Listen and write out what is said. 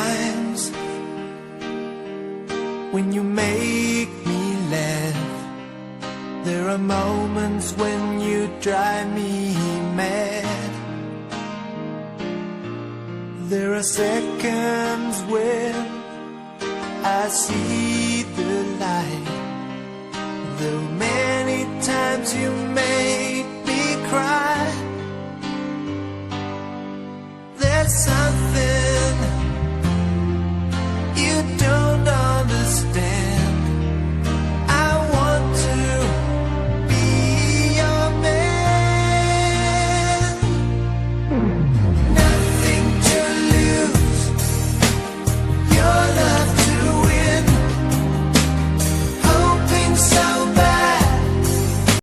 times when you make me laugh. There are moments when you drive me mad. There are seconds when I see